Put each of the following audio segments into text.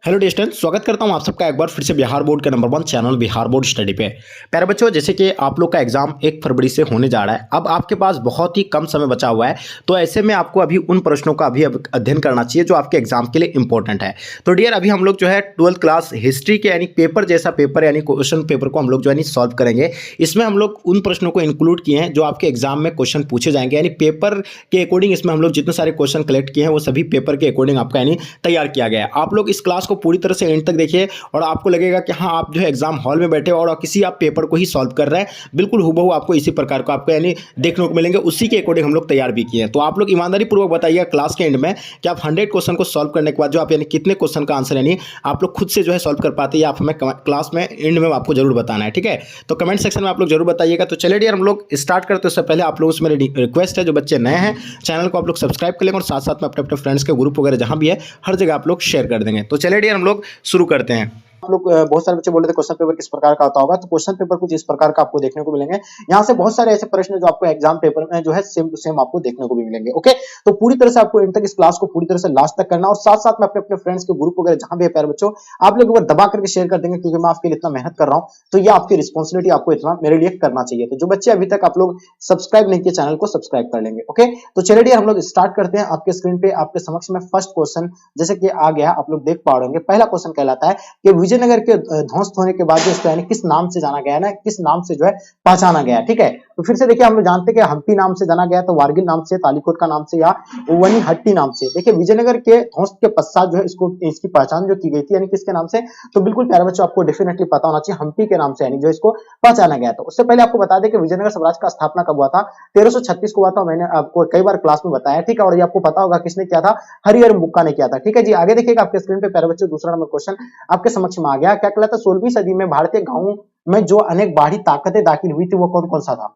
Hello distance स्वागत करता हूं आप सबका एक बार फिर से बिहार बोर्ड के number 1 channel Bihar board study पे। प्यारे बच्चों, जैसे कि आप लोग का एग्जाम 1 फरवरी से होने जा रहा है। अब आपके पास बहुत ही कम समय बचा हुआ है, तो ऐसे में आपको अभी उन प्रश्नों का अभी अध्ययन करना चाहिए जो आपके एग्जाम के लिए इंपॉर्टेंट है। तो डियर, अभी हम लोग जो है 12th क्लास हिस्ट्री के यानी पेपर जैसा पेपर यानी क्वेश्चन पेपर को हम लोग जो है सॉल्व करेंगे। इसमें हम लोग उन प्रश्नों को इंक्लूड किए हैं जो आपके एग्जाम में क्वेश्चन पूछे जाएंगे, यानी पेपर के अकॉर्डिंग इसमें हम लोग जितने सारे क्वेश्चन कलेक्ट किए हैं वो सभी पेपर के अकॉर्डिंग आपका यानी तैयार किया गया है। आप लोग इस क्लास को पूरी तरह से एंड तक देखिए और आपको लगेगा कि हाँ, आप जो है एग्जाम हॉल में बैठे और किसी आप पेपर को ही सॉल्व कर रहे हैं। बिल्कुल हूबहू आपको इसी प्रकार का आपको यानी देखने को मिलेंगे, उसी के अकॉर्डिंग हम लोग तैयार भी किए हैं। तो आप लोग ईमानदारी पूर्वक बताइएगा क्लास के एंड में कि आप 100 क्वेश्चन को सॉल्व करने के बाद जो आप यानी कितने क्वेश्चन का आंसर यानी आप लोग खुद से जो है सॉल्व कर पाते हैं, आप हमें क्लास में एंड में आपको जरूर बताना है। ठीक है, तो कमेंट सेक्शन में आप लोग जरूर बताइएगा। तो चलिए डियर, हम लोग स्टार्ट करते हैं। उससे पहले आप लोगों से मेरी रिक्वेस्ट है, जो बच्चे नए हैं चैनल को आप लोग सब्सक्राइब कर लेंगे और साथ साथ में अपने अपने फ्रेंड्स के ग्रुप वगैरह जहां भी है हर जगह आप लोग शेयर कर देंगे। तो चलिए डियर, हम लोग शुरू करते हैं। आप लोग बहुत सारे बच्चे बोल रहे थे क्वेश्चन पेपर किस प्रकार का होता होगा, तो क्वेश्चन पेपर कुछ इस प्रकार का आपको देखने को मिलेंगे। यहाँ से बहुत सारे ऐसे प्रश्न जो आपको एग्जाम पेपर में जो है सेम टू सेम आपको देखने को भी मिलेंगे। ओके, तो पूरी तरह से आपको एंड तक इस क्लास को पूरी तरह से लास्ट तक करना और साथ साथ में अपने अपने फ्रेंड्स के ग्रुप वगैरह जहां भी है प्यारे बच्चों आप लोग दबा करके शेयर कर देंगे, क्योंकि मैं आपके लिए इतना मेहनत कर रहा हूँ, तो ये आपकी रिस्पॉन्सिबिलिटी, आपको इतना मेरे लिए करना चाहिए। तो जो बच्चे अभी तक आप लोग सब्सक्राइब नहीं किए चैनल को सब्सक्राइब कर लेंगे। ओके, तो चलिए हम लोग स्टार्ट करते हैं। आपके स्क्रीन पे आपके समक्ष में फर्स्ट क्वेश्चन जैसे कि आ गया, आप लोग देख पा रहे होंगे। पहला क्वेश्चन कहलाता है कि विजयनगर के ध्वस्त होने के बाद जो इसको यानी किस नाम से जाना गया है ना, किस नाम से जो है पहचाना गया है। ठीक है, तो फिर से देखिए, हम लोग जानते हैं कि हम्पी नाम से जाना गया, तो वारगिल नाम से, तालीकोट का नाम से या वनी हट्टी नाम से। देखिए, विजयनगर के ध्वस्त के पश्चात जो है इसको इसकी पहचान जो की गई थी यानी किसके नाम से, तो बिल्कुल प्यारे बच्चों आपको डेफिनेटली पता होना चाहिए हम्पी के नाम से यानी जो इसको पहचाना गया। तो उससे पहले आपको बता दें कि विजयनगर साम्राज्य का स्थापना कब हुआ था, 1336 को हुआ था। मैंने आपको कई बार क्लास में बताया। ठीक है, और ये आपको पता होगा किसने किया था, हरिहर बुक्का ने किया था। ठीक है जी, आगे देखिएगा आपके स्क्रीन पे प्यारे बच्चों दूसरा नंबर क्वेश्चन आपके समक्ष में आ गया। क्या कहलाता है 16वीं सदी में भारतीय गांवों में जो अनेक बाहरी ताकतें दाखिल हुई थी वो कौन कौन सा था?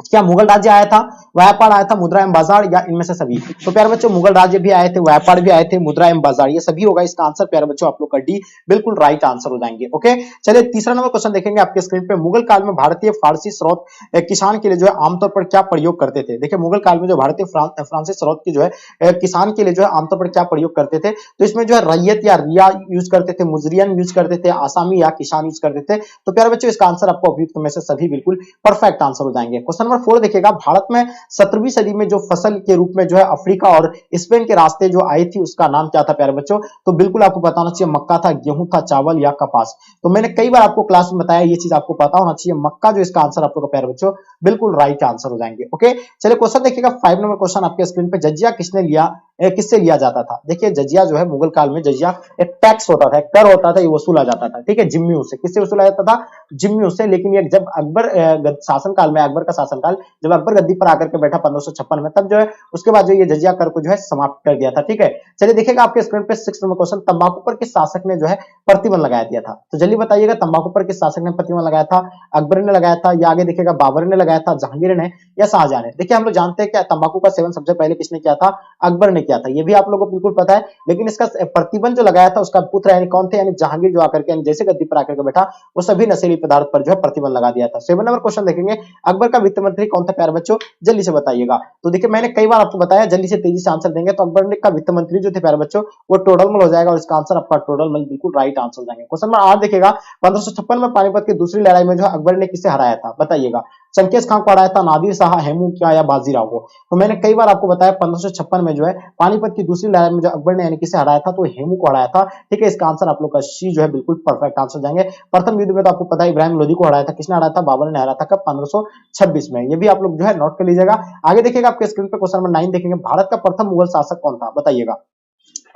क्या मुगल राज्य आया था, व्यापार आया था, मुद्रा एवं बाजार, या इनमें से सभी? तो प्यारे बच्चों मुगल राज्य भी आए थे, व्यापार भी आए थे, मुद्रा एवं बाजार, ये सभी होगा इसका आंसर प्यारे बच्चों आप लोग का डी बिल्कुल राइट आंसर हो जाएंगे। ओके, चलिए तीसरा नंबर क्वेश्चन देखेंगे आपके स्क्रीन पे। मुगल काल में भारतीय फारसी स्रोत किसान के लिए जो है आमतौर पर क्या प्रयोग करते थे? देखिए, मुगल काल में जो भारतीय फ्रांसीसी स्रोत की जो है किसान के लिए जो है आमतौर पर क्या प्रयोग करते थे, तो इसमें जो है रैयत या रिया यूज करते थे, मुजरियन यूज करते थे, आसामी या किसान यूज करते थे। तो प्यारे बच्चों इसका आंसर आपको उपयुक्त में से सभी बिल्कुल परफेक्ट आंसर हो जाएंगे। क्वेश्चन नंबर 4 देखिएगा, भारत में 17वीं सदी में जो फसल के रूप में जो है अफ्रीका और स्पेन के रास्ते जो आई थी उसका नाम क्या था प्यारे बच्चों? तो बिल्कुल आपको पता होना चाहिए मक्का था, गेहूं था, चावल या कपास। तो मैंने कई बार आपको क्लास में बताया, ये चीज आपको पता होना चाहिए, मक्का जो इसका आंसर आप लोग का प्यारे बच्चों बिल्कुल राइट आंसर हो जाएंगे। ओके, चलिए क्वेश्चन देखिएगा 5 नंबर क्वेश्चन आपके स्क्रीन पे। जजिया किससे लिया जाता था? देखिए, जजिया जो है मुगल काल में जजिया एक टैक्स होता था, एक कर होता था, ये वसूला जाता था। ठीक है, जिम्मियों से। किससे वसूला जाता था? जिम्मियों से। लेकिन ये जब अकबर शासनकाल में, अकबर का शासनकाल जब अकबर गद्दी पर आकर के बैठा 1556 में, तब जो है उसके बाद जो ये जजिया कर को जो है समाप्त कर दिया था। ठीक है, चलिए देखिएगा आपके स्क्रीन पे 6 नंबर क्वेश्चन। तंबाकू पर किस शासक ने जो है प्रतिबंध लगा दिया था? तो जल्दी बताइएगा, तंबाकू पर किस शासक ने प्रतिबंध लगाया था? अकबर ने लगाया था, या आगे देखिएगा बाबर ने लगाया था, जहांगीर ने, या शाहजहां ने? देखिए, हम लोग जानते हैं कि तंबाकू का सेवन सबसे पहले किसने किया था? अकबर ने किया था, ये भी आप लोगों को बिल्कुल पता है। लेकिन इसका प्रतिबंध जो लगाया था उसका पुत्र यानी कौन थे, यानी जहांगीर, जो आकर के जैसे गद्दी पर आकर के बैठा वो सभी नशीली पदार्थ पर जो है प्रतिबंध लगा दिया था। 7 नंबर क्वेश्चन देखेंगे, अकबर का वित्त मंत्री कौन था प्यारे बच्चों? जल्दी से बताइएगा। तो देखिए, मैंने कई बार आपको बताया, जल्दी से तेजी से आंसर देंगे। तो अकबर का वित्त मंत्री जो थे प्यारे बच्चों वो टोडरमल हो जाएगा और इसका आंसर आपका टोडरमल बिल्कुल राइट आंसर हो जाएंगे। क्वेश्चन नंबर 8 देखिएगा, 1556 में पानीपत की दूसरी लड़ाई में जो है अकबर ने किसे हराया था? बताइएगा। चंकेज खान को हराया था, नादिर शाह, हेमू क्या, या बाजीराव को? तो मैंने कई बार आपको बताया 1556 में जो है पानीपत की दूसरी लड़ाई में जो अकबर ने यानी किसे हराया था, तो हेमू को हराया था। ठीक है, इसका आंसर आप लोग का सी जो है बिल्कुल परफेक्ट आंसर हो जाएंगे। प्रथम युद्ध में तो आपको पता है इब्राहिम लोदी को हराया था। किसने हराया था? बाबर ने हराया था। कब? 1526 में। ये भी आप लोग जो है नोट कर लीजिएगा। आगे देखिएगा आपके स्क्रीन पे क्वेश्चन नंबर 9 देखेंगे, भारत का प्रथम मुगल शासक कौन था? बताइएगा।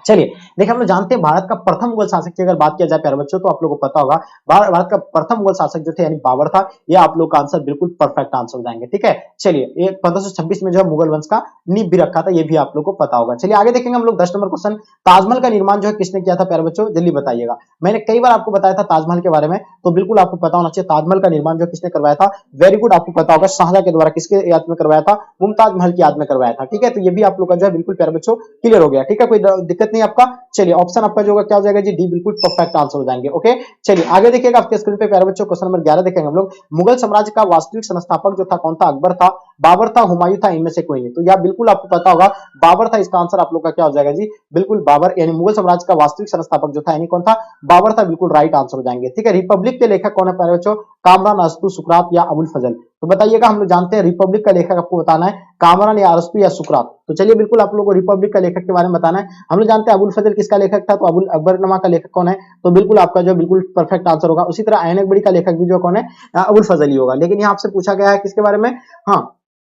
चलिए देखिए, हम लोग जानते हैं भारत का प्रथम मुगल शासक की अगर बात किया जाए प्यारे बच्चों, तो आप लोगों को पता होगा भारत का प्रथम मुगल शासक जो थे यानी बाबर था। ये आप लोग का आंसर बिल्कुल परफेक्ट आंसर हो जाएंगे। ठीक है, चलिए, ये 1526 में जो है मुगल वंश का नींव भी रखा था, ये भी आप लोग को पता होगा। चलिए आगे देखेंगे हम लोग 10 नंबर क्वेश्चन, ताजमहल का निर्माण जो है किसने किया था प्यारे बच्चों? जल्दी बताइएगा। मैंने कई बार आपको बताया था ताजमहल के बारे में, तो बिल्कुल आपको पता होना चाहिए ताजमहल का निर्माण जो किसने करवाया था? वेरी गुड, आपको पता होगा शाहजहां के द्वारा। किसके याद में करवाया था? मुमताज महल की याद में करवाया था। ठीक है, तो ये भी आप लोग का जो है बिल्कुल प्यारे बच्चों क्लियर हो गया। ठीक है, कोई दिक्कत नहीं आपका। चलिए ऑप्शन आपका जो होगा क्या हो जाएगा जी, डी बिल्कुल परफेक्ट आंसर हो जाएंगे। ओके चलिए आगे देखिएगा आपके स्क्रीन पे प्यारे बच्चों, क्वेश्चन नंबर 11 देखेंगे हम लोग। मुगल साम्राज्य का वास्तविक संस्थापक जो था कौन था? अकबर था, बाबर था, हुमायूं था, इनमें से कोई नहीं। तो यह बिल्कुल आपको पता होगा बाबर था, इसका आंसर आप लोग का क्या हो जाएगा जी, बिल्कुल बाबर, यानी मुगल साम्राज्य का वास्तविक संस्थापक जो था यानी कौन था? बाबर था, बिल्कुल राइट आंसर हो जाएंगे। ठीक है, रिपब्लिक के लेखक कौन है प्यारे बच्चों? कामरान, अरस्तु, सुकरात या अबुल फजल? तो बताइएगा, हम लोग जानते हैं रिपब्लिक का लेखक आपको बताना है कामरान या अरस्तु या सुकरात। तो चलिए बिल्कुल आप लोगों को रिपब्लिक का लेखक के बारे में बताना है। हम लोग जानते हैं अबुल फजल किसका लेखक था, तो अबुल अकबरनामा का लेखक कौन है? तो बिल्कुल आपका जो बिल्कुल परफेक्ट आंसर होगा। उसी तरह आयन अकबरी का लेखक भी जो कौन है? अबुल फजल ही होगा। लेकिन यहाँ आपसे पूछा गया है किसके बारे में? हाँ,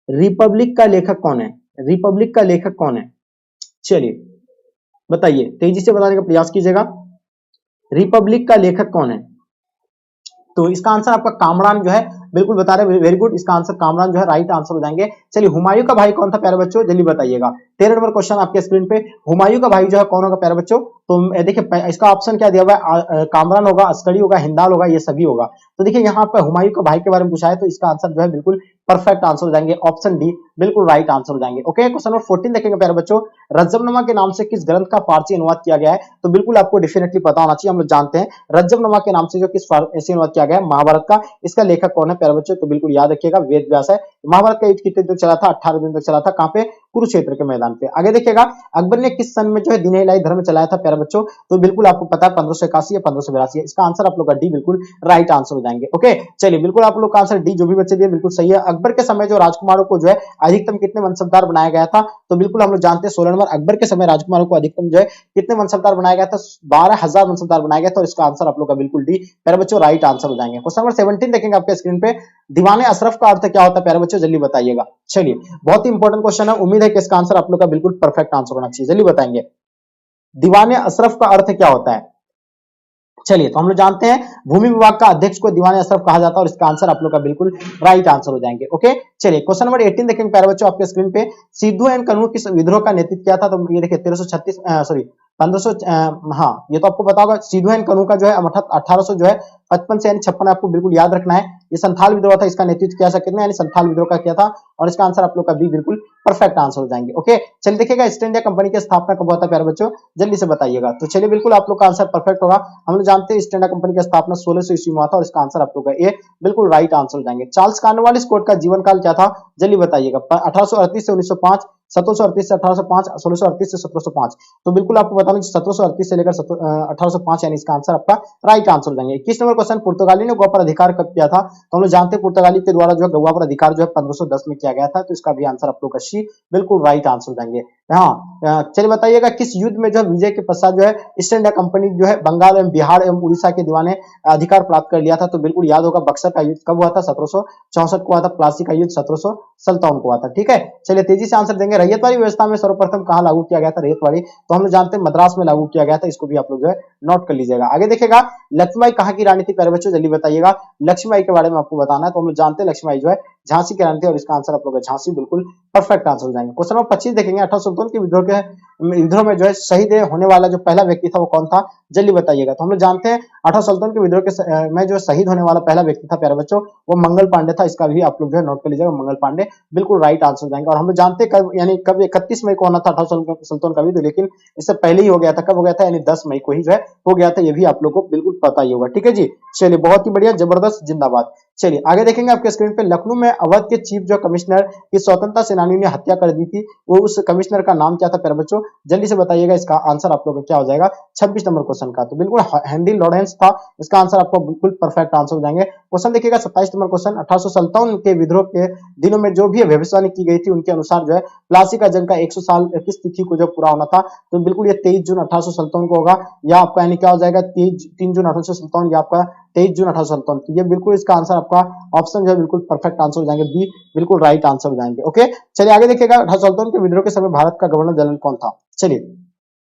रिपब्लिक का लेखक कौन है? रिपब्लिक का लेखक कौन है? चलिए बताइए, तेजी से बताने का प्रयास कीजिएगा, रिपब्लिक का लेखक कौन है? तो इसका आंसर आपका कामरान जो है, बिल्कुल बता रहे, वेरी गुड, इसका आंसर कामरान जो है राइट आंसर हो जाएंगे। चलिए हुमायूं का भाई कौन था प्यारे बच्चों, जल्दी बताइएगा। 13 नंबर क्वेश्चन आपके स्क्रीन पे, हुमायूं का भाई जो है कौन होगा प्यारे बच्चों? तो देखिए इसका ऑप्शन क्या दिया हुआ है, कामरान होगा, अस्करी होगा, हिंदाल होगा, ये सभी होगा। तो देखिए यहाँ पर हुमायूं का भाई के बारे में पूछा है, तो इसका आंसर जो है बिल्कुल परफेक्ट आंसर हो जाएंगे, ऑप्शन डी बिल्कुल राइट आंसर हो जाएंगे। ओके क्वेश्चन नंबर 14 देखेंगे प्यारे बच्चों, रज्जमनुमा के नाम से किस ग्रंथ का फारसी अनुवाद किया गया है? तो बिल्कुल आपको डेफिनेटली पता होना चाहिए, हम लोग जानते हैं रज्जमनुमा के नाम से जो किस फारसी अनुवाद किया गया है, महाभारत का। इसका लेखक कौन है प्यारे बच्चों? तो बिल्कुल याद रखिएगा, वेद व्यास है। महाभारत का युद्ध कितने दिन चला था? 18 दिन तक चला था। कहां पे? कुरुक्षेत्र के मैदान पे। आगे देखिएगा, अकबर ने किस सन में जो है दीन इलाही धर्म चलाया था प्यारे बच्चों? तो बिल्कुल आपको पता है 1581 या 1582। इसका आंसर आप लोग का डी बिल्कुल राइट आंसर हो जाएंगे। ओके चलिए बिल्कुल आप लोग का आंसर डी, जो भी बच्चे दिए बिल्कुल सही है। अकबर के समय जो राजकुमारों को जो है अधिकतम कितने मनसबदार बनाया गया था? तो बिल्कुल हम लोग जानते हैं 16 नंबर, अकबर के समय राजकुमारों को अधिकतम जो है कितने मनसबदार बनाया गया था? 12,000 मनसबदार बनाया गया था। और इसका आंसर आप लोग का बिल्कुल डी प्यारे बच्चों राइट आंसर हो जाएंगे। क्वेश्चन नंबर 17 देखेंगे आपके स्क्रीन पे, दीवाने अशरफ का अर्थ क्या होता है प्यारे बच्चों? जल्दी बताइएगा। चलिए बहुत ही इंपॉर्टेंट क्वेश्चन है, उम्मीद है कि इसका आंसर आप लोग का बिल्कुल परफेक्ट आंसर होना चाहिए। जल्दी बताएंगे, दीवाने अशरफ का अर्थ क्या होता है? चलिए तो हम लोग जानते हैं भूमि विभाग का अध्यक्ष को दीवाने अशरफ कहा जाता है, और इसका आंसर आप लोग का बिल्कुल राइट आंसर हो जाएंगे। ओके चलिए क्वेश्चन नंबर 18 देखेंगे प्यारे बच्चों आपके स्क्रीन पे, सिद्धू एंड कन्हू किस विद्रोह का नेतृत्व किया था? तो ये देखिए 1336 सॉरी 1500, हाँ ये तो आपको पता होगा। सिद्धू एंड कन्हू का जो है 1800 जो है 55 से यानी 56 आपको बिल्कुल याद रखना है। ये संथाल विद्रोह था, इसका नेतृत्व किया किसने? यानी संथाल विद्रोह का किया था, और इसका आंसर आप लोग का बी बिल्कुल परफेक्ट आंसर हो जाएंगे। ओके चलिए देखिएगा, ईस्ट इंडिया कंपनी की स्थापना कब हुआ था प्यारे बच्चों? जल्दी से बताइएगा। तो चलिए बिल्कुल आप लोग का आंसर परफेक्ट होगा। हम लोग जानते हैं ईस्ट इंडिया कंपनी की स्थापना 1600 ईस्वी में हुआ था, और इसका आंसर आप लोग का ए बिल्कुल राइट आंसर हो जाएंगे। चार्ल्स कॉर्नवालिस कोर्ट का जीवन काल क्या था? जल्दी बताइएगा। 1838 से 1905, 1738 से 1805, 1638 से 1705। तो बिल्कुल आपको बताना 1738 से लेकर 1805, यानी इसका आंसर आपका राइट आंसर हो जाएंगे। 21 नंबर क्वेश्चन, पुर्तगाली ने गोवा पर अधिकार कब किया था? तो हम लोग जानते हैं पुर्तगाली के द्वारा जो है गोवा पर अधिकार जो है 1510 में किया गया था, तो इसका भी आंसर आप लोग का सी बिल्कुल राइट आंसर हो जाएंगे। हाँ चलिए बताइएगा, किस युद्ध में जो है विजय के पश्चात जो है ईस्ट इंडिया कंपनी जो है बंगाल एवं बिहार एवं उड़ीसा के दीवाने अधिकार प्राप्त कर लिया था? तो बिल्कुल याद होगा, बक्सर का युद्ध कब हुआ था? 1764 को हुआ था। प्लासी का युद्ध 1757 को हुआ था। ठीक है चलिए तेजी से आंसर देंगे। रैयतवाड़ी व्यवस्था में सर्वप्रथम कहां लागू किया गया था रैयतवाड़ी? तो हम लोग जानते हैं मद्रास में लागू किया गया था, इसको भी आप लोग जो है नोट कर लीजिएगा। आगे देखिएगा, लक्ष्मीबाई कहां की रानी थी प्यारे बच्चों? जल्दी बताइएगा। लक्ष्मीबाई के बारे में आपको बताना है। तो हम लोग जानते हैं लक्ष्मीबाई जो है झांसी की रानी थी, और इसका आंसर आप लोग झांसी बिल्कुल परफेक्ट आंसर हो जाएंगे। क्वेश्चन नंबर 25 देखेंगे, 18 सुल्तान के विद्रोह में जो है शहीद होने वाला जो पहला व्यक्ति था वो कौन था? जल्दी बताइएगा। तो हम लोग जानते हैं 18 सुल्तान के विद्रोह के में जो शहीद होने वाला पहला व्यक्ति था प्यारे बच्चों, वो मंगल पांडे था। इसका भी आप लोग जो है नोट कर लीजिएगा, मंगल पांडे बिल्कुल राइट आंसर हो जाएंगे। और हम लोग जानते हैं कब, यानी कब 31 मई को होना था 18 सुल्तान का विद्रोह, लेकिन इससे पहले ही हो गया था। कब हो गया था? यानी 10 मई को ही जो है हो गया था। ये भी आप लोग को बिल्कुल पता ही होगा। ठीक है जी, चलिए बहुत ही बढ़िया, जबरदस्त, जिंदाबाद। चलिए आगे देखेंगे आपके स्क्रीन पे, लखनऊ में अवध के चीफ जो कमिश्नर की स्वतंत्रता सेनानी ने हत्या कर दी थी, वो उस कमिश्नर का नाम क्या था प्यारे बच्चों? जल्दी से बताइएगा। इसका आंसर आप लोग का क्या हो जाएगा 26 नंबर क्वेश्चन का? तो बिल्कुल हेनरी लॉरेंस था, इसका आंसर आपको बिल्कुल परफेक्ट आंसर हो जाएंगे। क्वेश्चन देखिएगा 27 नंबर क्वेश्चन, 1857 के विद्रोह के दिनों में जो भी भविष्यवाणी की गई थी उनके अनुसार जो है प्लासी का जंग का 100 साल किस तिथि को जो पूरा होना था? तो बिल्कुल ये 23 जून 1857 को होगा, या आपका यानी क्या हो जाएगा 3 जून 1857, या आपका 23 जून 1857। तो ये बिल्कुल इसका आंसर आपका ऑप्शन जो है बिल्कुल परफेक्ट आंसर हो जाएंगे, बी बिल्कुल राइट आंसर हो जाएंगे। ओके चलिए आगे देखिएगा, 1857 के विद्रोह के समय भारत का गवर्नर जनरल कौन था? चलिए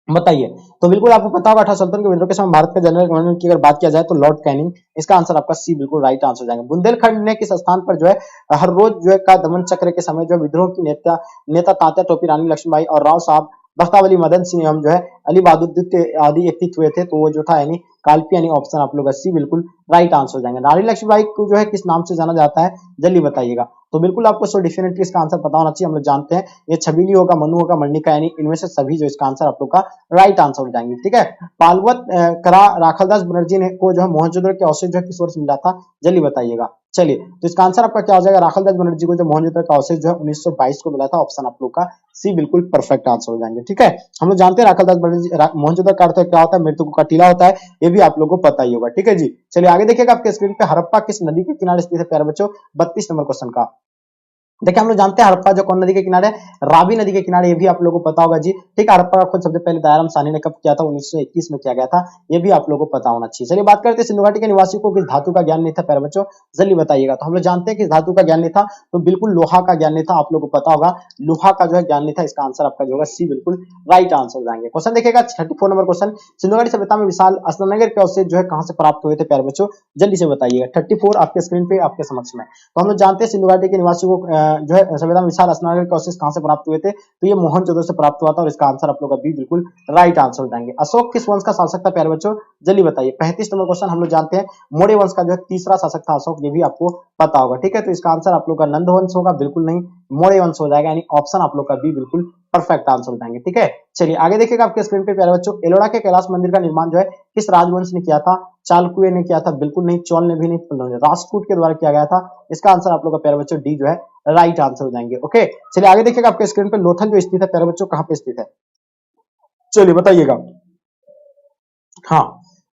बताइए। तो बिल्कुल आपको पता होगा 1857 के विद्रोह के समय भारत के जनरल गवर्नर की अगर बात किया जाए तो लॉर्ड कैनिंग, इसका आंसर आपका सी बिल्कुल राइट आंसर हो जाएगा। बुंदेलखंड ने किस स्थान पर जो है हर रोज जो है का दमन चक्र के समय जो विद्रोह की नेता तात्या टोपी, रानी लक्ष्मीबाई और राव साहब बख्तावली, मदन सिंह एवं जो है अली बहादुर आदि व्यक्तित्व हुए थे, तो वो जो था यानी कालपी यानी ऑप्शन आप लोग का सी बिल्कुल राइट आंसर हो जाएंगे। रानी लक्ष्मीबाई को जो है किस नाम से जाना जाता है, जल्दी बताइएगा। तो बिल्कुल आपको सो डेफिनेटली इसका आंसर पता होना चाहिए। हम लोग जानते हैं ये छबीली होगा, मनु होगा, मर्णिका, यानी इनमें से सभी जो इसका आंसर आप लोग का राइट आंसर हो जाएंगे। ठीक है, पालवत करा राखालदास बनर्जी ने को जो है मोहनजोदड़ो के अवशेष जो है किस वर्ष मिला था, जल्दी बताइएगा। चलिए, तो इसका आंसर आपका क्या हो जाएगा, राखालदास बनर्जी को जो मोहनजोदड़ो का अवशेष जो है 1922 को मिला था, ऑप्शन आप लोग का सी बिल्कुल परफेक्ट आंसर हो जाएंगे। ठीक है, हम लोग जानते हैं राखालदास बनर्जी मोहनजोदड़ो का अर्थ क्या होता है, मृतकों का टीला होता है, ये भी आप लोगों को पता ही होगा। ठीक है जी, चलिए आगे देखिएगा आपके स्क्रीन पे, हड़प्पा किस नदी के किनारे स्थित है प्यारे बच्चों, 32 नंबर क्वेश्चन का। देखिए हम लोग जानते हैं हड़प्पा जो कौन नदी के किनारे है, रावी नदी के किनारे, ये भी आप लोगों को पता होगा जी। ठीक है, हड़प्पा का खोज सबसे पहले दयाराम साहनी ने कब किया था, 1921 में किया गया था, ये भी आप लोगों को पता होना चाहिए। चलिए बात करते हैं सिंधु घाटी के निवासियों को किस धातु का ज्ञान नहीं था प्यारे बच्चों, जल्दी बताइएगा। तो हम लोग जानते हैं कि धातु का ज्ञान नहीं था, तो बिल्कुल लोहा का ज्ञान नहीं था, आप लोगों को पता होगा लोहा का जो है ज्ञान नहीं था, इसका आंसर आपका जो होगा सी बिल्कुल राइट आंसर हो जाएंगे। क्वेश्चन देखिएगा 34 नंबर क्वेश्चन, सिंधु घाटी सभ्यता में विशाल स्नानगर के अवशेष जो है कहां से प्राप्त हुए थे प्यारे बच्चों, जल्दी से बताइएगा। 34 आपके स्क्रीन पे आपके समक्ष में। तो हम लोग जानते हैं सिंधु घाटी के निवासियों को जो है सभ्यता विशाल स्नानगर के अवशेष कहां से प्राप्त हुए थे, तो ये मोहनजोदड़ो से प्राप्त हुआ था, और इसका आंसर आप लोग का बी बिल्कुल राइट आंसर हो जाएंगे। अशोक किस वंश का शासक था प्यारे बच्चों, जल्दी बताइए। 35 नंबर क्वेश्चन, हम लोग जानते हैं मौर्य वंश का जो है तीसरा शासक था अशोक, ये भी आपको पता होगा। ठीक है, तो इसका आंसर आप लोग का नंद वंश होगा, बिल्कुल नहीं, मौर्य वंश हो जाएगा, यानी ऑप्शन आप लोग का बी बिल्कुल परफेक्ट आंसर हो जाएंगे। ठीक है, चलिए आगे देखिएगा आपके स्क्रीन पे प्यारे बच्चों, एलोरा के कैलाश मंदिर का निर्माण जो है किस राजवंश ने किया था, चालुक्य ने किया था, बिल्कुल नहीं, चोल ने भी नहीं, राष्ट्रकूट के द्वारा किया गया था, इसका आंसर आप लोग का प्यारे बच्चों डी जो है राइट आंसर हो जाएंगे। ओके, चलिए आगे देखिएगा आपके स्क्रीन पे, लोथल जो स्थित है प्यारे बच्चों कहां पे स्थित है, चलिए बताइएगा। हाँ,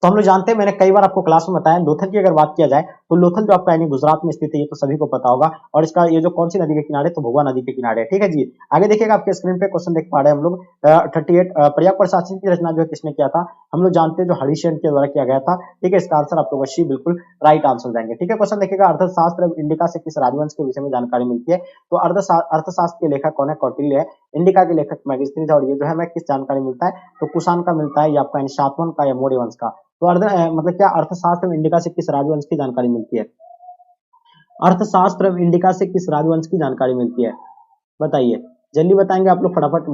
तो हम लोग जानते हैं, मैंने कई बार आपको क्लास में बताया, लोथल की अगर बात किया जाए तो लोथल जो आपका यानी गुजरात में स्थित है, ये तो सभी को पता होगा, और इसका ये जो कौन सी नदी के किनारे, तो भगवा नदी के किनारे है। ठीक है जी, आगे देखिएगा आपके स्क्रीन पे क्वेश्चन देख पा रहे हैं हम लोग 38, पर्याप्त प्रशासन की रचना जो है किसने किया था, हम लोग जानते हैं जो हरिशचंद्र के द्वारा किया गया था। ठीक है, इसका आंसर आप लोग सी बिल्कुल राइट आंसर हो जाएंगे। ठीक है, क्वेश्चन देखिएगा, अर्थशास्त्र इंडिका से किस राजवंश के विषय में जानकारी मिलती है, तो अर्थशास्त्र के लेखक कौन है, कौटिल्य है, इंडिका के लेखक मैगस्थनीज, और ये जो है हमें किस जानकारी मिलता है, तो कुषाण का मिलता है, या आपका शातवाहन का, या मौर्य वंश का। तो मतलब क्या अर्थशास्त्र में इंडिका से किस राजवंश की जानकारी मिलती है, अर्थशास्त्र में इंडिका से किस राजवंश की जानकारी मिलती है, बताइए, जल्दी बताएंगे आप लोग फटाफट।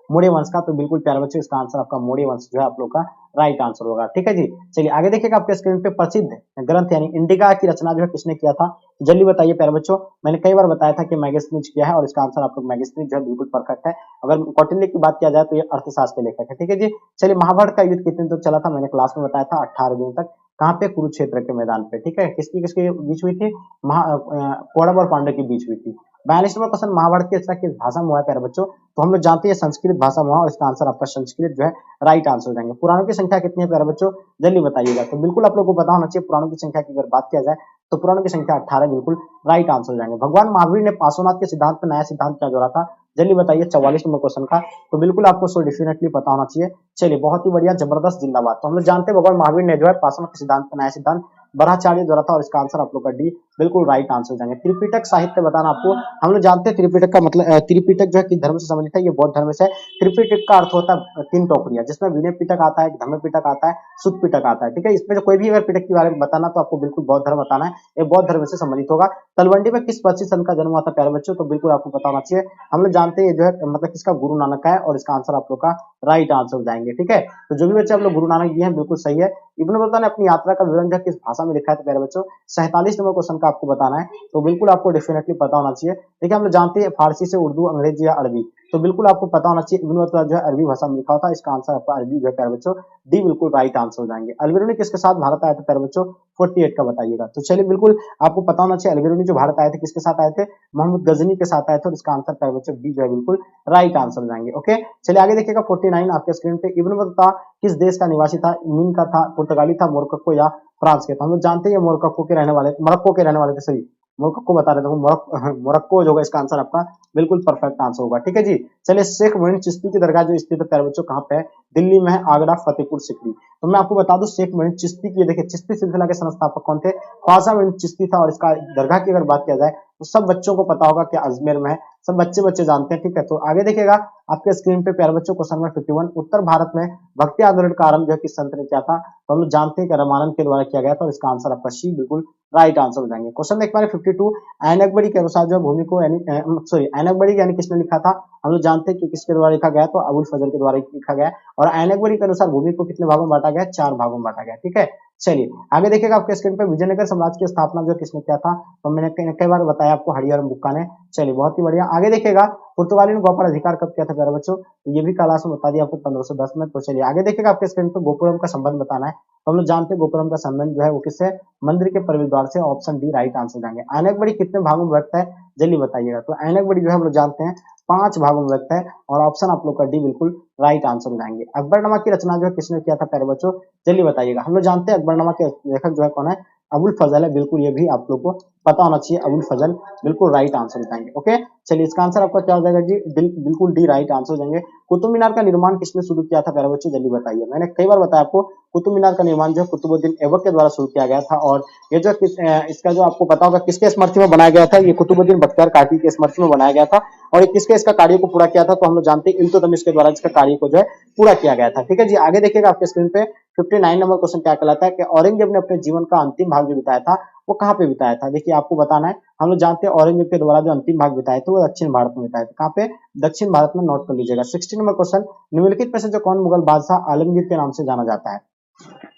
मौर्य वंश का, तो बिल्कुल प्यारे बच्चों इसका आंसर आपका मौर्य वंश जो है आप लोग का राइट आंसर होगा। ठीक है जी, चलिए आगे देखिएगा आपके स्क्रीन पे, प्रसिद्ध ग्रंथ यानी इंडिका की रचना जो है किसने किया था, जल्दी बताइए प्यारे बच्चों। मैंने कई बार बताया था कि मैगस्थनीज किया है, और इसका आंसर आप लोग मैगस्थनीज जो है बिल्कुल परफेक्ट है। अगर कौटिल्य की बात किया जाए तो ये अर्थशास्त्र के लेखक है। ठीक है जी, चलिए महाभारत का युद्ध कितने तक चला था, मैंने क्लास में बताया था 18 दिन तक, कहाँ पे, कुरुक्षेत्र के मैदान पे। ठीक है, किसकी किसके बीच हुई थी, कौरव और पांडव के बीच हुई थी। 42 नंबर क्वेश्चन, महाभारत की रचना किस भाषा में हुआ है प्यारे बच्चों, तो हम लोग जानते हैं संस्कृत भाषा में हुआ, और इसका आंसर आपका संस्कृत जो है राइट आंसर हो जाएंगे। पुराणों की संख्या कितनी है प्यारे बच्चों, जल्दी बताइएगा। तो बिल्कुल आप लोग को पता होना चाहिए, पुराणों की संख्या की अगर बात किया जाए तो पुराणों की संख्या 18 बिल्कुल राइट आंसर हो जाएंगे। भगवान महावीर ने पार्श्वनाथ के सिद्धांत पर नया सिद्धांत क्या जोड़ा था, जल्दी बताइए। 44 नंबर क्वेश्चन का, तो बिल्कुल आपको सो डेफिनेटली पता होना चाहिए। चलिए बहुत ही बढ़िया, जबरदस्त, जिंदाबाद। तो हम लोग जानते हैं भगवान महावीर ने जो है पार्श्वनाथ के सिद्धांत पर नया सिद्धांत बराचार्य द्वारा था, और इसका आंसर आप लोग का डी बिल्कुल राइट आंसर हो जाएंगे। त्रिपिटक साहित्य बताना आपको, हम लोग जानते हैं त्रिपिटक का मतलब, त्रिपिटक जो है किस धर्म से संबंधित है, ये बौद्ध धर्म से है। त्रिपिटक का अर्थ होता है 3 टोकरियां, जिसमें विनय पिटक आता है, धम्म पिटक आता है, सुत पिटक आता है। ठीक है, इसमें जो कोई भी अगर पिटक के बारे में बताना तो आपको बिल्कुल बौद्ध धर्म बताना है, ये बौद्ध धर्म से संबंधित होगा। तलवंडी में किस पक्षी संत का जन्म हुआ था प्यारे बच्चों, तो बिल्कुल आपको पता होना चाहिए। हम लोग जानते हैं जो है मतलब किसका, गुरु नानक का है, और इसका आंसर आप लोग का राइट आंसर हो जाएंगे। ठीक है, तो जो भी बच्चे आप लोग गुरु नानक जी हैं बिल्कुल सही है। इब्न बतूता ने अपनी यात्रा का विवरण जो किस भाषा में लिखा है, तो प्यारे बच्चों 47 नंबर क्वेश्चन का आपको बताना है, तो बिल्कुल आपको डेफिनेटली पता होना चाहिए। देखिए हम लोग जानते हैं फारसी से उर्दू, अंग्रेजी या अरबी, तो बिल्कुल आपको पता होना चाहिए। इब्न बतूता जो है अरबी भाषा में लिखा होता है, इसका आंसर आपका अरबी जो है प्यारे बच्चों डी बिल्कुल राइट आंसर हो जाएंगे। अलबेरुनी किसके साथ भारत आया था प्यारे बच्चों, 48 का बताइएगा। तो चलिए बिल्कुल आपको पता होना चाहिए, अलबेरुनी जो भारत आए थे किसके साथ आए थे, मोहम्मद गजनी के साथ आए थे, और इसका आंसर प्यारे बच्चों डी जो है बिल्कुल राइट आंसर हो जाएंगे। ओके, चलिए आगे देखिएगा 49 आपके स्क्रीन पे, इब्न बतूता किस देश का निवासी था, मीन का था, पुर्तगाली था, मोरक्को या फ्रांस के। तो हम लोग जानते हैं मोरक्को के रहने वाले, मोरक्को के रहने वाले थे, सही मोरक्को बता रहे थे, मोरक्को जो होगा इसका आंसर आपका बिल्कुल परफेक्ट आंसर होगा। ठीक है जी, चलिए शेख मोइन चिश्ती की दरगाह जो स्थित है प्यारे बच्चों कहाँ पे है, दिल्ली में है, आगरा, फतेहपुर सीकरी। तो मैं आपको बता दूं शेख मोइन चिश्ती की, देखिए चिश्ती सिलसिला के संस्थापक कौन थे, ख्वाजा मोइन चिश्ती था, और इसका दरगाह की अगर बात किया जाए तो सब बच्चों को पता होगा कि अजमेर में है, सब बच्चे बच्चे जानते हैं। ठीक है, तो आगे देखिएगा आपके स्क्रीन पे प्यारे बच्चों क्वेश्चन नंबर 51, उत्तर भारत में भक्ति आंदोलन का आरंभ जो है किस संत ने किया था, तो हम लोग जानते हैं कि रामानंद के द्वारा किया गया था, और इसका आंसर आपका सी बिल्कुल राइट आंसर हो जाएंगे। क्वेश्चन देख पा रहे 52, ऐनकबड़ी के अनुसार जो भूमि को यानी सॉरी ऐनकबड़ी यानी किसने लिखा था, हम लोग जानते हैं कि किसके द्वारा लिखा गया है, तो अबुल फजल के द्वारा लिखा गया है। और ऐनक-बरी के अनुसार भूमि को कितने भागों में बांटा गया है? 4 भागों में बांटा गया है। ठीक है, चलिए आगे देखिएगा आपके स्क्रीन पे विजयनगर साम्राज्य की स्थापना जो किसने किया था, तो मैंने कई बार बताया आपको हरिहर बुक्का ने। चलिए बहुत ही बढ़िया। आगे देखिएगा पुर्तगाली ने गोवा पर अधिकार कब किया था प्यारे बच्चों, तो ये भी क्लास में बता दिया आपको 1510 में। तो चलिए आगे देखिएगा आपके स्क्रीन पे गोपुरम का संबंध बताना है। तो हम लोग जानते हैं गोपुरम का संबंध जो है वो किससे, मंदिर के प्रवेश द्वार से। ऑप्शन डी राइट आंसर जाएंगे। ऐनक-बरी कितने भागों में विभक्त है, जल्दी बताइएगा। तो ऐनक-बरी जो है हम लोग जानते हैं 5 भागों में विभक्त है, और ऑप्शन आप लोग का डी बिल्कुल राइट आंसर जाएंगे। अकबरनामा की रचना जो है किसने किया था प्यारे बच्चों, जल्दी बताइएगा। हम लोग जानते हैं अकबरनामा के लेखक जो है कौन है, अबुल फजल है। बिल्कुल ये भी आप लोग को पता होना चाहिए, अबुल फजल बिल्कुल राइट आंसर जाएंगे। ओके, चलिए इसका आंसर आपका क्या हो जाएगा जी, बिल्कुल डी राइट आंसर देंगे। कुतुब मीनार का निर्माण किसने शुरू किया था प्यारे बच्चों, जल्दी बताइए। मैंने कई बार बताया आपको, कुतुब मीनार का निर्माण जो कुतुबुद्दीन ऐबक के द्वारा शुरू किया गया था। और ये जो इसका जो आपको पता होगा किसके स्मृति में बनाया गया था, ये कुतुबुद्दीन बख्तियार काकी के स्मृति में बनाया गया था। और किसके इसका कार्य को पूरा किया था, तो हम लोग जानते हैं इल्तुतमिश के द्वारा इसका कार्य को जो है पूरा किया गया था। ठीक है जी, आगे देखिएगा आपके स्क्रीन पे 59 नंबर क्वेश्चन क्या कहलाता है कि औरंगजेब ने अपने जीवन का अंतिम भाग जो बिताया था वो कहाँ पे बिताया था। देखिए आपको बताना है, हम लोग जानते हैं औरंगजेब के द्वारा जो अंतिम भाग बिताए थे वो दक्षिण भारत में बिताए थे। कहाँ पे, दक्षिण भारत में। नोट कर लीजिएगा। 60 नंबर क्वेश्चन, निम्नलिखित में से जो कौन मुगल बादशाह आलमगीर के नाम से जाना जाता है।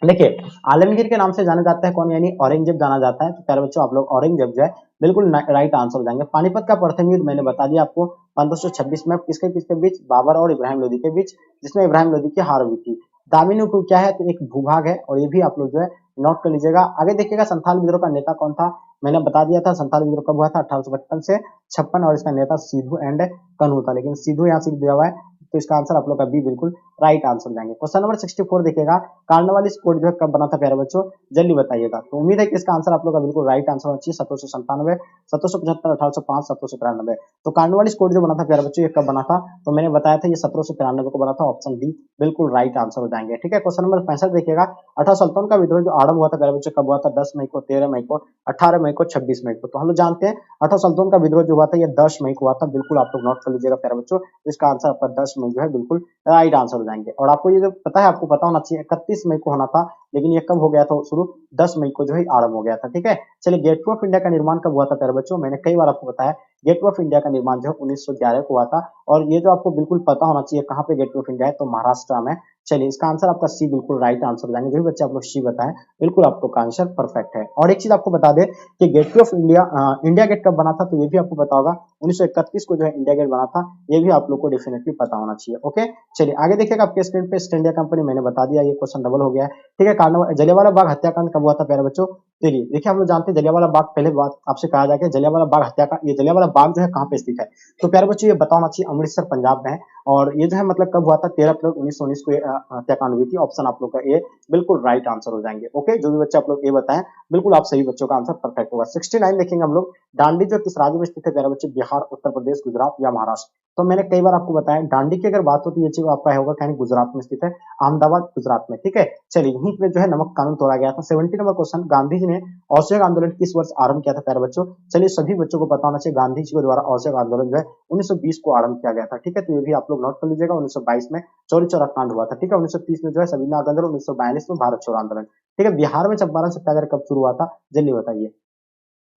देखिए आलमगीर के नाम से जाना जाता है कौन, यानी औरंगजेब जाना जाता है। तो प्यारे बच्चों आप लोग औरंगजेब जो है बिल्कुल राइट आंसर हो जाएंगे। पानीपत का प्रथम युद्ध मैंने बता दिया आपको 1526 में, किसके किसके बीच, बाबर और इब्राहिम लोदी के बीच, जिसमें इब्राहिम लोदी की हार हुई थी। दामिनी को क्या है, तो एक भूभाग है, और ये भी आप लोग जो है नोट कर लीजिएगा। आगे देखिएगा संथाल विद्रोह का नेता कौन था, मैंने बता दिया था संथाल विद्रोह कब हुआ था, 1855 से 56, और इसका नेता सिद्धू एंड कन्हू था। लेकिन सिद्धू यहाँ से दिया हुआ है, तो इसका आंसर आप लोग का बी बिल्कुल राइट आंसर जाएंगे। क्वेश्चन नंबर 64 देखिएगा, कार्नवालिस कोड जो है कब बना था प्यारे बच्चों, जल्दी बताइएगा। तो उम्मीद है कि इसका आंसर आप लोग का बिल्कुल राइट आंसर होना चाहिए। 1797, 1775, 1805, 1793। तो कार्नवालिस कोड जो बना था प्यारे बच्चों ये कब बना था, तो मैंने बताया था ये 1793 को बना था। ऑप्शन डी बिल्कुल राइट आंसर हो जाएंगे। ठीक है, क्वेश्चन नंबर 65 देखिएगा, अठारह सुल्तान का विद्रोह जो आरंभ हुआ था प्यारे बच्चों कब हुआ था, 10 मई को, 13 मई को, 18 मई को, 26 मई को। तो हम लोग जानते हैं अठारह सुल्तान का विद्रोह जो हुआ था ये 10 मई को हुआ था। बिल्कुल आप लोग नोट कर लीजिएगा प्यारे बच्चों, इसका आंसर आपका 10 मई जो है बिल्कुल राइट आंसर हो जाएंगे। और आपको ये जो पता है, आपको पता होना चाहिए 31 मई को होना था, लेकिन ये कब हो गया था शुरू, 10 मई को जो है आरंभ हो गया था। ठीक है, चलिए गेटवे ऑफ इंडिया का निर्माण कब हुआ था प्यारे बच्चों, मैंने कई बार आपको बताया गेटवे ऑफ इंडिया का निर्माण जो है 1911 को हुआ था। और ये जो आपको बिल्कुल पता होना चाहिए कहाँ पे गेटवे ऑफ इंडिया है, तो महाराष्ट्र में। चलिए इसका आंसर आपका सी बिल्कुल राइट आंसर हो जाएंगे। जो भी बच्चे आप लोग सी बताएं बिल्कुल आप लोग का आंसर परफेक्ट है। और एक चीज आपको बता दें कि Gateway of India India Gate कब बना था, तो ये भी आपको पता होगा 1931 को जो है इंडिया गेट बना था। ये भी आप लोग को डेफिनेटली पता होना चाहिए। ओके, चलिए आगे देखिएगा आपके स्क्रीन पे ईस्ट इंडिया कंपनी मैंने बता दिया, ये क्वेश्चन डबल हो गया है। ठीक है, जलियांवाला बाग हत्याकांड कब हुआ था प्यारे बच्चों, चलिए देखिए हम लोग जानते हैं जलियांवाला बाग, पहले बात आपसे कहा जाए जलियांवाला बाग हत्याकांड, ये जलियांवाला बाग जो है कहाँ पे स्थित है, तो प्यारे बच्चों ये बताना चाहिए अमृतसर पंजाब में है। और ये जो है मतलब कब हुआ था, 13 अप्रैल 1919 को हत्याकांड हुई थी। ऑप्शन आप लोग का ए बिल्कुल राइट आंसर हो जाएंगे। ओके, जो भी बच्चे आप लोग ए बताएं बिल्कुल आप सही बच्चों का आंसर परफेक्ट होगा। 69 देखेंगे हम लोग, दांडी जो किस राज्य में स्थित है प्यारे बच्चे, बिहार, उत्तर प्रदेश, गुजरात या महाराष्ट्र। तो मैंने कई बार आपको बताया दांडी की अगर बात होती है ये चीज आपका होगा यानी गुजरात में स्थित है, अहमदाबाद गुजरात में। ठीक है, चलिए यहीं पे जो है नमक कानून तोड़ा गया था। 70 नंबर क्वेश्चन, गांधी जी ने असहयोग आंदोलन किस वर्ष आरंभ किया था प्यारे बच्चों, चलिए सभी बच्चों को पता होना चाहिए गांधी जी के द्वारा असहयोग आंदोलन जो है 1920 को आरंभ किया गया था। ठीक है, तो ये भी आप लोग नोट कर लीजिएगा। 1922 में चौरी चौरा कांड हुआ था। ठीक है, 1930 में जो है संविधान आंदोलन, 1942 में भारत छोड़ो आंदोलन। ठीक है, बिहार में चंपारण सत्याग्रह कब शुरू हुआ था, जल्दी बताइए।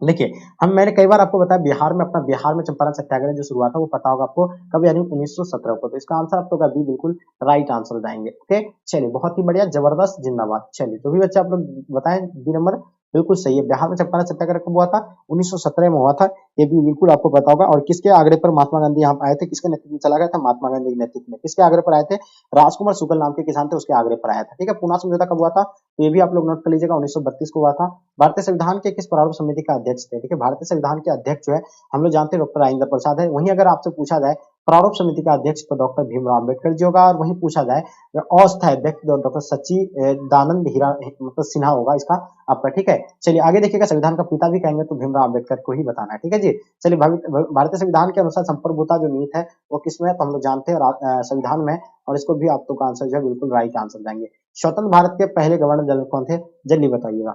देखिए मैंने कई बार आपको बताया बिहार में चंपारण सत्याग्रह जो शुरू हुआ था वो पता होगा आपको कब, यानी 1917 को। तो इसका आंसर आप लोग का बी बिल्कुल राइट आंसर हो जाएंगे। ओके, चलिए बहुत ही बढ़िया, जबरदस्त, जिंदाबाद। चलिए जो भी बच्चे आप लोग बताएं बी नंबर बिल्कुल सही है। बिहार में चंपारण सत्याग्रह कब हुआ था, 1917 में हुआ था। ये भी बिल्कुल आपको पता होगा। और किसके आग्रह पर महात्मा गांधी यहाँ आए थे, किसके नेतृत्व में चला गया था, महात्मा गांधी के नेतृत्व में। किसके आग्रह पर आए थे, राजकुमार शुक्ल नाम के किसान थे, उसके आग्रह पर आया था। ठीक है, पुना समझौता कब हुआ था, तो ये भी आप लोग नोट कर लीजिएगा, 1932 को हुआ था। भारतीय संविधान के किस प्रारूप समिति का अध्यक्ष थे, ठीक है, भारतीय संविधान के अध्यक्ष जो है हम लोग जानते हैं डॉक्टर राजेंद्र प्रसाद है। वहीं अगर आपसे पूछा जाए प्रारूप समिति का अध्यक्ष तो डॉक्टर भीमराव अम्बेडकर जी होगा। और वहीं पूछा जाए अस्थायी अध्यक्ष डॉक्टर दानंद हीरा मतलब सिन्हा होगा इसका आपका। ठीक है, चलिए आगे देखिएगा, संविधान का पिता भी कहेंगे तो भीमराव अम्बेडकर को ही बताना है। ठीक है जी, चलिए भारतीय संविधान के अनुसार संप्रभुता जो नीति है वो किसमें है, तो हम लोग जानते हैं संविधान में। और इसको भी आप लोग का आंसर जो है बिल्कुल राइट आंसर जाएंगे। स्वतंत्र भारत के पहले गवर्नर जनरल कौन थे, जल्दी बताइएगा।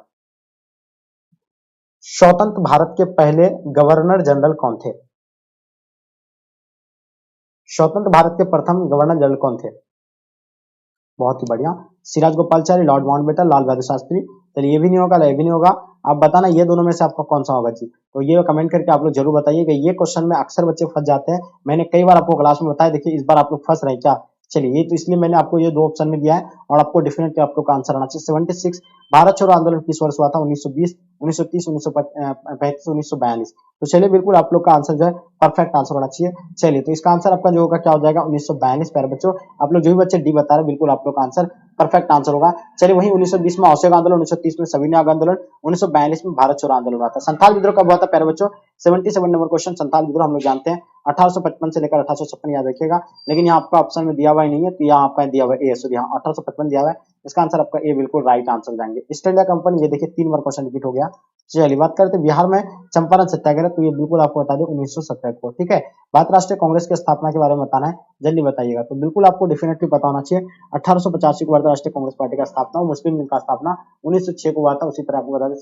स्वतंत्र भारत के पहले गवर्नर जनरल कौन थे, स्वतंत्र भारत के प्रथम गवर्नर जनरल कौन थे, बहुत ही बढ़िया, सिराज गोपालचारी, लॉर्ड माउंटबेटन, लाल बहादुर शास्त्री, चलिए ये भी नहीं होगा, ये भी नहीं होगा। आप बताना ये दोनों में से आपका कौन सा होगा जी। तो ये कमेंट करके आप लोग जरूर बताइए कि ये क्वेश्चन में अक्सर बच्चे फंस जाते हैं। मैंने कई बार आपको क्लास में बताया, देखिए इस बार आप लोग फंस रहे हैं क्या। चलिए ये तो इसलिए मैंने आपको ये दो ऑप्शन में दिया है और आपको डेफिनेटली आप लोग का आंसर आना चाहिए। 76 भारत छोड़ो आंदोलन किस वर्ष हुआ था? 1920, 1930, 1935, 1942। तो चलिए बिल्कुल आप लोग का आंसर जो है परफेक्ट आंसर होना चाहिए। चलिए तो इसका आंसर आपका जो होगा क्या हो जाएगा? 1942। प्यारे बच्चों आप लोग जो भी बच्चे डी बता रहे हैं बिल्कुल आप लोग का आंसर परफेक्ट आंसर होगा। चलिए वही 1920 में असहयोग आंदोलन, 1930 में सविनय आंदोलन, 1942 में भारत छोड़ो आंदोलन हुआ था। संथाल विद्रोह कब हुआ था प्यारे बच्चों? 77 नंबर क्वेश्चन। संथाल विद्रोह हम लोग जानते हैं 1855 से लेकर 1856, याद रखिएगा। लेकिन यहाँ आपका ऑप्शन में दिया हुआ ही नहीं है, तो यहाँ आपका दिया हुआ ए, सॉरी यहाँ 1855 दिया हुआ है। इसका आंसर आपका ए बिल्कुल राइट आंसर जाएंगे। ईस्ट इंडिया कंपनी, ये देखिए 3 बार क्वेश्चन रिपीट हो गया। चलिए बात करते हैं बिहार में चंपारण सत्याग्रह, तो ये बिल्कुल आपको बता दें 1917 को, ठीक है। बात राष्ट्रीय कांग्रेस की स्थापना के बारे में बताना है, जल्दी बताइएगा। तो बिल्कुल आपको डेफिनेटली पता होना चाहिए 1885 को राष्ट्रीय कांग्रेस पार्टी का स्थापना, मुस्लिम लीग का स्थापना 1906 को हुआ था। उसी तरह आपको बता दें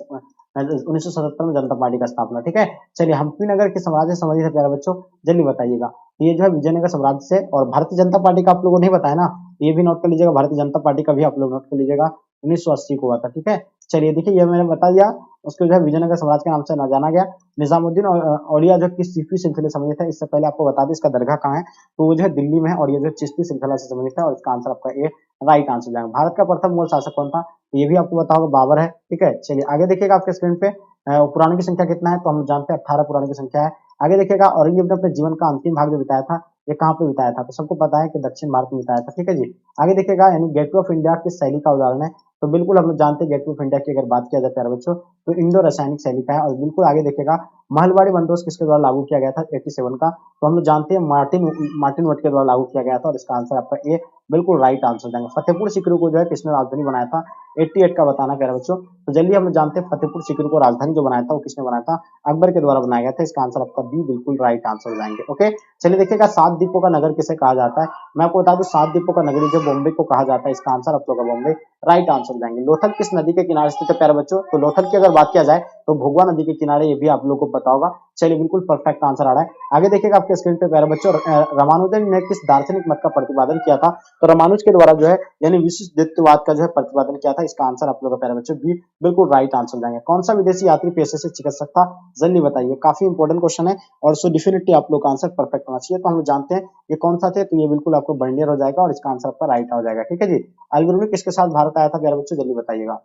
1977 में जनता पार्टी का स्थापना, ठीक है। चलिए हम्पी नगर के साम्राज्य संबंधी है प्यारे बच्चों, जल्दी बताइएगा। ये जो है विजयनगर साम्राज्य से, और भारतीय जनता पार्टी का आप लोगों को नहीं बताया ना, ये भी नोट कर लीजिएगा। भारतीय जनता पार्टी का भी आप लोग नोट कर लीजिएगा, 1980 को हुआ था, ठीक है। चलिए देखिए ये मैंने बता दिया। उसको जो है विजयनगर साम्राज्य के नाम से जाना गया। निजामुद्दीन औलिया जो किस सूफी सिलसिले से संबंधित है, इससे पहले आपको बता दें इसका दरगाह कहाँ है, तो वो जो है दिल्ली में है, और ये जो चिश्ती श्रृंखला से संबंधित है, और इसका आंसर आपका ए राइट आंसर जाएगा। भारत का प्रथम मुगल शासक कौन था? ये भी आपको पता होगा, बाबर है, ठीक है। चलिए आगे देखिएगा आपके स्क्रीन पे पुराने की संख्या कितना है, तो हम जानते हैं 18 पुराने की संख्या है। आगे देखिएगा औरंगजेब ने अपने जीवन का अंतिम भाग जो बिताया था, ये कहाँ पे बिताया था, तो सबको पता है कि दक्षिण भारत में बिताया था, ठीक है जी। आगे देखिएगा यानी गेटवे ऑफ इंडिया किस शैली का उदाहरण है, तो बिल्कुल हम लोग जानते हैं गेटवे ऑफ इंडिया की अगर बात किया जाए प्यारे बच्चों, तो इंडो रासायनिक शैली का है। और बिल्कुल आगे देखिएगा महलवाड़ी बंदोबस्त किसके द्वारा लागू किया गया था 87 का, तो हम लोग जानते हैं मार्टिन वट के द्वारा लागू किया गया था, और इसका आंसर आपका ए बिल्कुल राइट आंसर जाएंगे। फतेहपुर सीकरी को जो है किसने राजधानी बनाया था? 88 का बताना प्यारे बच्चों। तो जल्दी हम लोग जानते हैं फतेहपुर सीकरी को राजधानी जो बनाया था वो किसने बनाया था? अकबर के द्वारा बनाया गया था। इसका आंसर आपका बी बिल्कुल राइट आंसर जाएंगे। ओके चलिए देखिएगा 7 द्वीपों का नगर किसे कहा जाता है? मैं आपको बता दूं 7 द्वीपों का नगरी जो बॉम्बे को कहा जाता है। इसका आंसर आप लोग का बॉम्बे राइट आंसर जाएंगे। लोथल किस नदी के किनारे स्थित है प्यारे बच्चों? तो लोथल की अगर बात किया जाए तो भोगवा नदी के किनारे, ये भी आप लोगों को पता होगा। चलिए बिल्कुल परफेक्ट आंसर आ रहा है। आगे देखिएगा आपके स्क्रीन पे प्यारे बच्चों, रामानुजन ने किस दार्शनिक मत का प्रतिपादन किया था? तो रामानुज के द्वारा जो है यानी विशिष्टद्वैतवाद का जो है प्रतिपादन किया था। इसका आंसर आप लोग का प्यारे बच्चों बी बिल्कुल राइट आंसर जाएंगे। कौन सा विदेशी यात्री पेशे से चिकित्सक था? जल्दी बताइए, काफी इंपॉर्टेंट क्वेश्चन है और सो डेफिनेटली आप लोग का आंसर परफेक्ट होना चाहिए। तो हम लोग जानते हैं ये कौन सा थे, तो ये बिल्कुल आपको बर्नियर हो जाएगा और इसका आंसर आपका राइट हो जाएगा, ठीक है जी। अलबरूनी किसके साथ भारत आया था प्यारे बच्चों? जल्दी बताइएगा।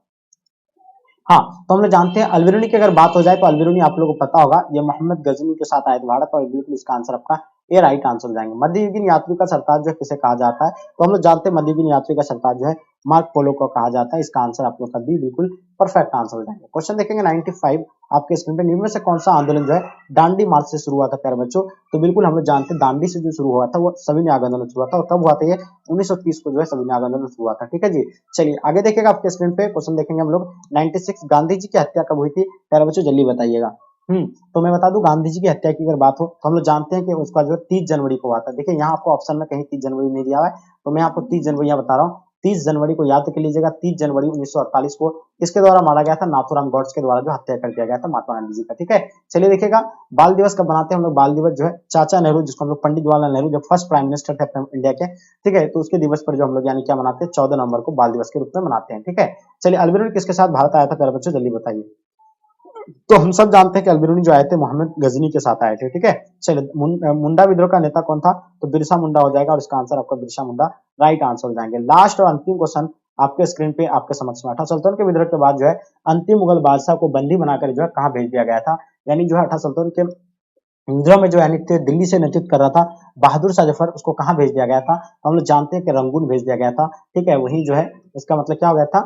हाँ तो हम लोग जानते हैं अलबरूनी की अगर बात हो जाए तो अलबरूनी आप लोगों को पता होगा ये मोहम्मद गजनी के साथ आए थे भारत, और बिल्कुल इसका आंसर आपका ये राइट आंसर जाएंगे। मध्ययुगीन यात्री का सरताज जो है किसे कहा जाता है? तो हम लोग जानते हैं मध्ययुगीन यात्री का सरताज जो है मार्क पोलो को कहा जाता है। इसका आंसर आप लोग का बी बिल्कुल परफेक्ट आंसर हो जाएंगे। क्वेश्चन देखेंगे 95 आपके स्क्रीन पे, निम्न में से कौन सा आंदोलन जो है दांडी मार्च से शुरू हुआ था प्यारे बच्चों? तो बिल्कुल हम लोग जानते हैं दांडी से जो शुरू हुआ था वो सविनय आंदोलन शुरू हुआ था, और कब हुआ था ये? 1930 को जो है सविनय आंदोलन शुरू हुआ था, ठीक है जी। चलिए आगे देखिएगा आपके स्क्रीन पे क्वेश्चन देखेंगे हम लोग 96 गांधी जी की हत्या कब हुई थी प्यारे बच्चों? जल्दी बताइएगा। तो मैं बता दूं गांधी जी की हत्या की अगर बात हो तो हम लोग जानते हैं कि उसका जो 30 जनवरी को हुआ था। देखिए यहाँ आपको ऑप्शन में कहीं 30 जनवरी नहीं दिया हुआ है, तो मैं आपको 30 जनवरी यहाँ बता रहा हूँ। 30 जनवरी को याद कर लीजिएगा। 30 जनवरी 1948 को किसके द्वारा मारा गया था? नाथूराम गॉड्स के द्वारा जो हत्या कर दिया गया था महात्मा गांधी जी का, ठीक है। चलिए देखिएगा बाल दिवस कब मनाते हैं हम लोग? बाल दिवस जो है चाचा नेहरू, जिसको हम लोग पंडित जवाहरलाल नेहरू जो फर्स्ट प्राइम मिनिस्टर थे अपने इंडिया के, ठीक है, तो उसके दिवस पर जो हम लोग यानी क्या मनाते हैं 14 नवंबर को बाल दिवस के रूप में मनाते हैं, ठीक है। चलिए अलबरूनी किसके साथ भारत आया था प्यारे बच्चों? जल्दी बताइए। तो हम सब जानते हैं कि अलबरूनी जो आए थे मोहम्मद गजनी के साथ आए थे, ठीक है। चलिए मुंडा विद्रोह का नेता कौन था? तो बिरसा मुंडा हो जाएगा, और इसका आंसर आपका बिरसा मुंडा राइट आंसर हो जाएंगे। लास्ट और अंतिम क्वेश्चन आपके स्क्रीन पे आपके समक्ष में, अठा सल्तनत के विद्रोह के बाद जो है अंतिम मुगल बादशाह को बंदी बनाकर जो है कहाँ भेज दिया गया था? यानी जो है अठा सल्तनत के विद्रोह में जो है दिल्ली से नेतृत्व कर रहा था बहादुर शाह जफर, उसको कहाँ भेज दिया गया था? तो हम लोग जानते हैं कि रंगून भेज दिया गया था, ठीक है। वही जो है इसका मतलब क्या हो गया था